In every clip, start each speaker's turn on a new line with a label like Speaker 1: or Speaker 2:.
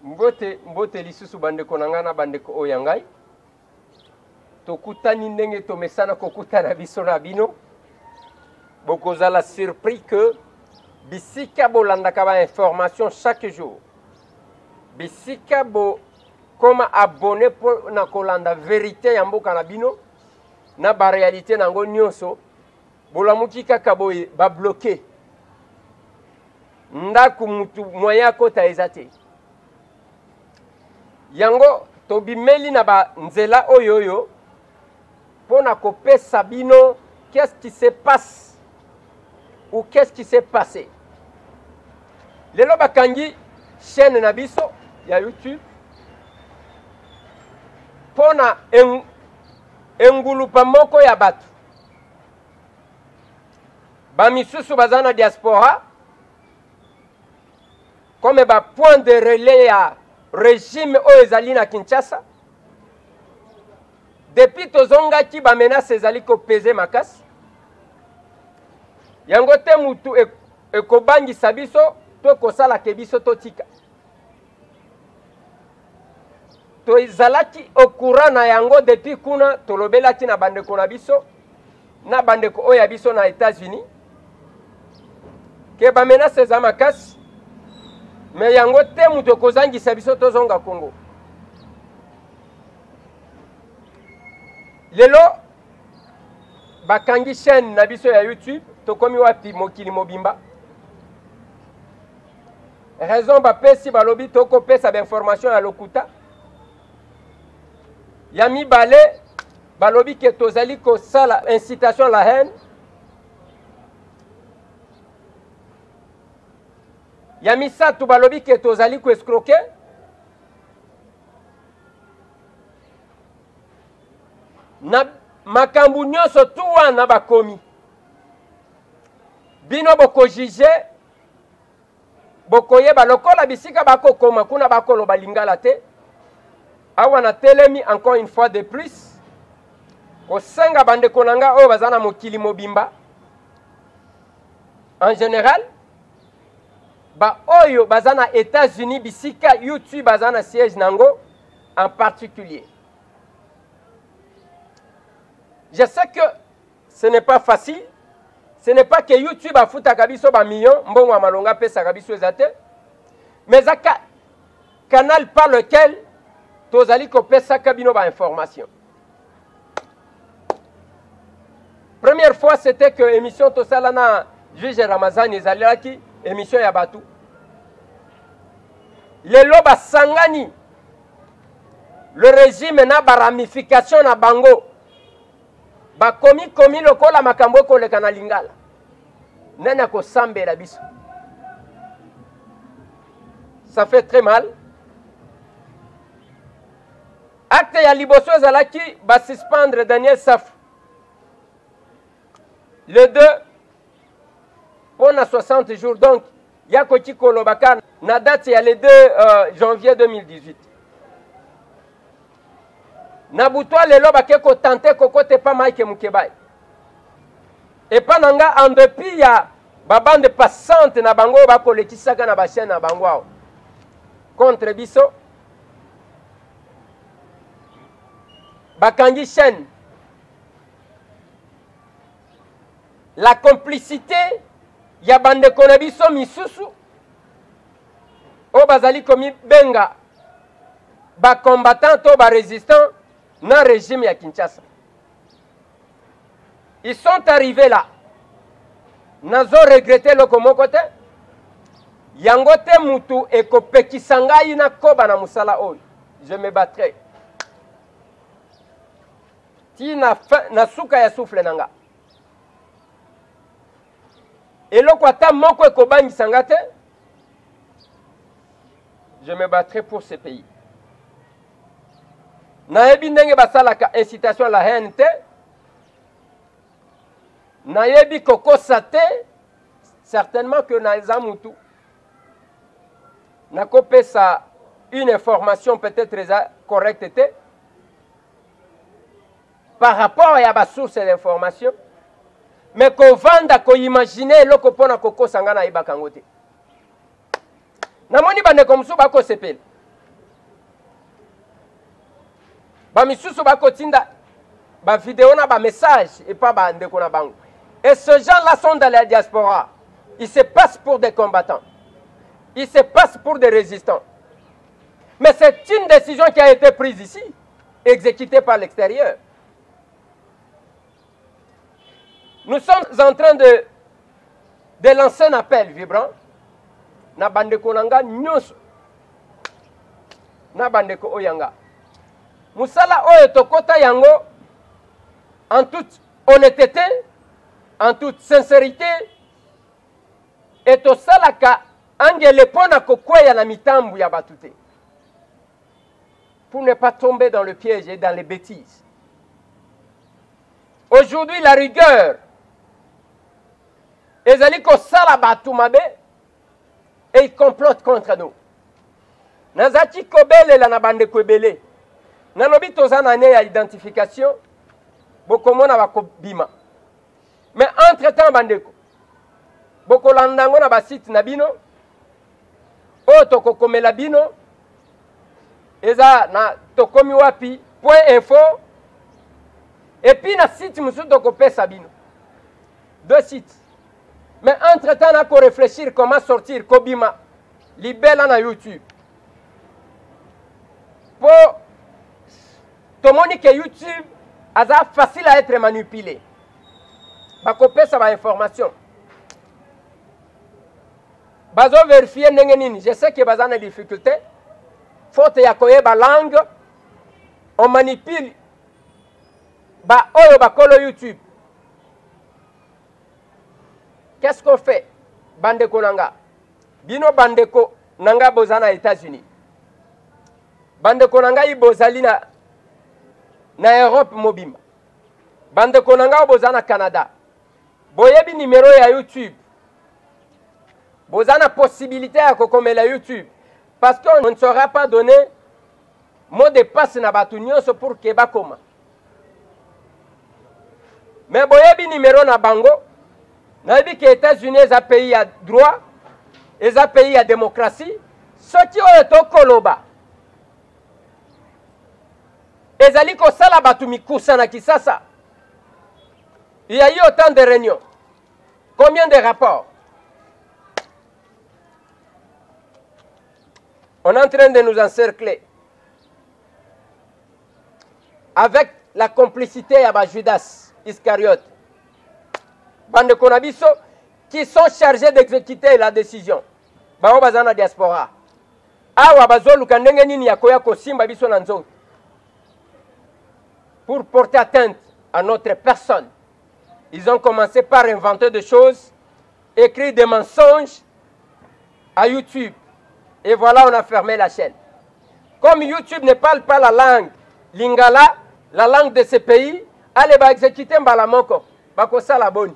Speaker 1: mbote lisusu bandeko nangana bandeko oyangai tokutani ndenge tomesana kokutana biso na bino bokozala surpris que bisika bolandaka ba information chaque jour bisika bo koma abonné pour na kolanda vérité ya mboka na bino na ba réalité nango nyonso bolamuki kaka boye ba bloquer ndaku mutu moya kota ezate yango tobimeli na ba nzela oyoyo pona kopesa bino qu'est-ce qui se passe ou qu'est-ce qui s'est passé. Lelo bakangi chaîne na biso ya YouTube pona engulupa moko ya batu bamisusu bazana diaspora comme ba point de relais ya régime oyo ezali na Kinshasa depuis tozongaki ba menace ezali kopeze makasi yango te mutu ekobangisa biso to kosala ke biso totika to izalaki okura na yango depuis kuna tolobelaki na bandeko na biso na bandeko oya biso na États-Unis ke ba menace za makasi me yango te mutu kozangisa biso tozonga Congo. Lelo bakangi chaîne na biso ya YouTube tokomi wapi mokili mobimba raison bapesi balobi tokopesa ba information ya lokuta ya mibale balobi ke tozali kosala incitation à la haine ya misatu balobi ke tozali ko escroquer na makambu nyonso tu wana bakomi bino boko juge boko yeba lokola bisika bako koma kuna bakolo balingala te awa na telemi encore une fois de plus kosenga bandeko nanga oyo bazana mokili mobimba en général ba oyo bazana États-Unis bisika YouTube bazana siège nango en particulier. Je sais que ce n'est pas facile. Ce n'est pas que YouTube a foutu à kabiso ba million, mbongo amalonga pesa kabiso ezate. Mais un canal par lequel tozali ko pesa kabino ba information. Première fois c'était que émission tosalana juge Ramazani ezalaki émission ya batu. Lelo ba sangani le régime na ba ramification na bango. Komi lokola makambo koleka na lingala nani akosambela biso. Ça fait très mal. Acte ya liboso ezalaki ba suspendre Daniel Saf le 2 pendant 60 jours donc yako chikolo baka na date ya le 2 janvier 2018. Nabutwa lelo bakeko tenter kokote pa Mike Mukebai. Et pananga en dépit ya babande passante na bango bakolekisaka na ba chaîne na bango contre biso bakangi chaîne la complicité ya bande na biso misusu o bazali komi benga ba combattant to ba résistant na régime ya Kinshasa. Ils sont arrivés là. Nazo regretté le komokote. Yangote mutu ekopekisanga ina koba na musala oyo. Je me battrai. Ti na suka ya souffle nanga. Eloko ata moko ekobangisa te. Je me battrai pour ce pays. Nayebi ndenge basalaka incitation à la haine te. Nayebi kokosa te. Certainement que naeza mutu. Nakopesa une information peut-être correcte te. Par rapport à ba source d'information. Mais ko vanda ko imaginer loko pona kokosa nga na ibakango te. Namoni bande comme so bako sepela. ba misusu bakotinda ba vidéo na ba message et pas ba ndeko na bango. Et ces gens-là sont dans la diaspora. Ils se passent pour des combattants. Ils se passent pour des résistants. Mais c'est une décision qui a été prise ici, exécutée par l'extérieur. Nous sommes en train de lancer un appel vibrant. Na bandeko nanga nyoso. Na bandeko oyanga. Musala oyo tokota yango en toute honnêteté, en toute sincérité, et tosalaka angele pona kokweya na mitambu ya batute. Pour ne pas tomber dans le piège et dans les bêtises. Aujourd'hui, la rigueur, ezali kosala batu mabe, et ils complotent contre nous. Nazati kobele la na bandeko ebele. Nalobi tozana ne ya identification, bokomona bakobima. Mais entre-temps bandeko, bokolandango na basite na bino, o tokokomela bino, eza na tokomi wapi, .info, et puis na site musu tokopesa bino. 2 sites. Mais entre-temps, on a qu'à réfléchir comment sortir Kobima, libella na YouTube. Pour tout le monde que YouTube, c'est facile à être manipulé. Bah, copier ça va information. Bazo vérifier n'engenini. Je sais que bazo a des difficultés. Faute ya koye ba langue, on manipule. Ba oyo ba kolo YouTube. Qu'est-ce qu'on fait? Bandeko nanga. Bino bandeko nanga bozana États-Unis. Bandeko nanga ibozali na Europe mobimba. Bandeko nanga bozana Canada. Boyebi numéro ya YouTube. Bozana possibilité à kokomela YouTube. Parce qu'on ne saura pas donner mot de passe na batu nyonso pour que bakoma. Mais boyebi numéro na bango. Nous dit que les États-Unis sont un pays à droit, et un pays à démocratie. Ce qui est au Koloba. Et Zali Kosala Batumi Kusana Kisasa. Il y a eu autant de réunions. Combien de rapports? On est en train de nous encercler. Avec la complicité à Judas Iscariote. Bande Konabiso, qui sont chargés d'exécuter la décision. Bao bazana diaspora. Awa bazolu kandenge nini yakoya kosimba biso nanzo. Pour porter atteinte à notre personne. Ils ont commencé par inventer des choses, écrire des mensonges à YouTube. Et voilà, on a fermé la chaîne. Comme YouTube ne parle pas la langue lingala, la langue de ce pays, allez va exécuter Mbalamoko. Bakosa la bonne.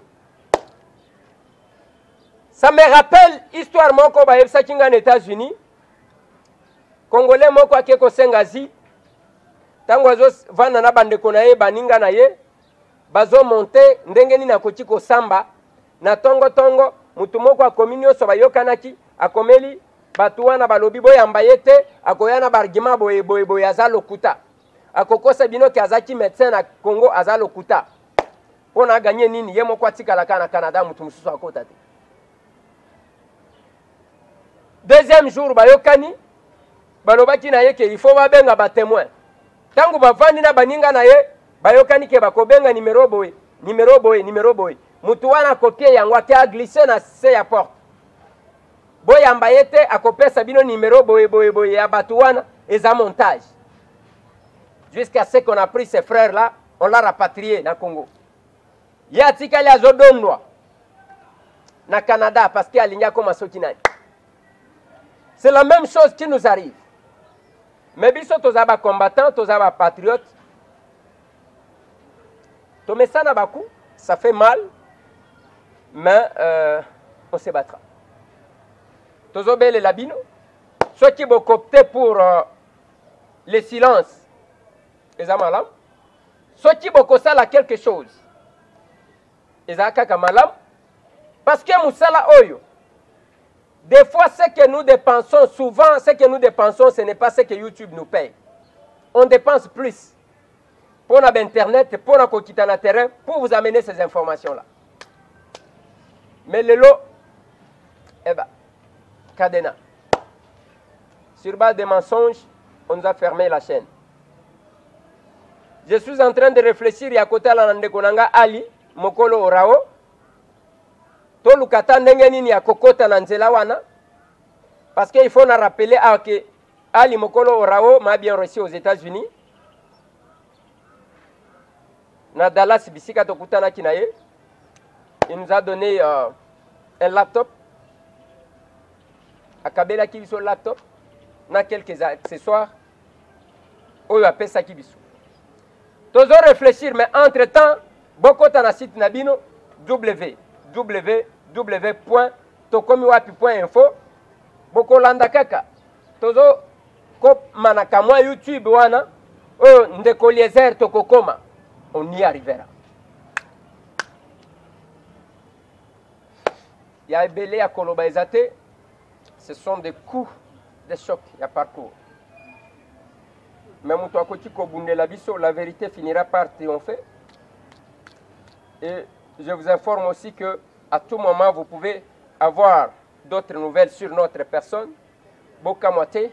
Speaker 1: Ça me rappelle l'histoire moko ba yebsa kinga aux États-Unis. Congolais moko akeko sengazi. Tango azo vana na bandeko na ye baninga na ye. Bazo monter ndenge ni na kotiko samba na tongo tongo mutu moko akominyo so bayokanaki akomeli batu wana balobi boyamba yete akoyana bargima boye azalo kuta. Akokosa bino ki azaki médecin na Congo azalo kuta. On a gagné nini ye moko atikala kana Canada mutu mususu akota te. Deuxième jour, bayokani, balobaki na ye ke il faut babenga ba témoin. Tangu bavandi na baninga na ye, bayokani ke bakobenga numéro boy. Mutu wana kopie yango a glissé na se ya porte. Boy ambayete akopesa bino numéro boy ya batu wana eza montage. Jusqu'à ce qu'on a pris ces frères là, on l'a rapatrié na Congo. Ya tikali azodondwa na Canada parce que alinya koma sokinani. C'est la même chose qui nous arrive. Mais biso tozaba combattants, tozaba patriotes. Tomesana baku, ça fait mal, mais on se battra. Tozobele labino, ceux qui vont opter pour le silence, les amalam. Ceux qui vont kosala quelque chose, les akaka malam, parce que musala oyo. Des fois, ce que nous dépensons, souvent, ce que nous dépensons, ce n'est pas ce que YouTube nous paye. On dépense plus. pour Internet, pour le terrain, pour vous amener ces informations-là. Mais le lot, eh ben, Cadena. Sur base des mensonges, on nous a fermé la chaîne. Je suis en train de réfléchir, il y a côté la Nandekonanga Ali, Mokolo Orao, Tolukata Nengenini ya Kokota Nanzela wana, parce qu'il faut nous rappeler que Ali Mokolo Orao m'a bien reçu aux États-Unis. Na Dallas Bisika Tokutana Kinaye, il nous a donné un laptop. À Kabela qui sur le laptop, na quelques accessoires. Où il appelle ça qui bisou. Toujours réfléchir, mais entre-temps, beaucoup de site nabino www.tokomiwapi.info. Beaucoup landa kaka. Toujours kop manakamwa YouTube wana. Ndeko Eliezer Tokokoma. On y arrivera. Il y a Ebele à Koloba Ezate. Ce sont des coups de choc, il y a parcours. Mais la vérité finira par triompher. Et je vous informe aussi que à tout moment, vous pouvez avoir d'autres nouvelles sur notre personne. Bokamote,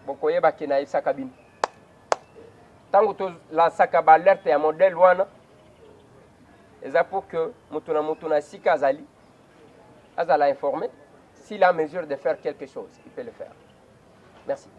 Speaker 1: Bokoye Bakina Sakabine. Tant que la Sakaba alerte est un modèle wana, et ça pour que Mutuna Sikazali, Azala informé, s'il a mesure de faire quelque chose, il peut le faire. Merci.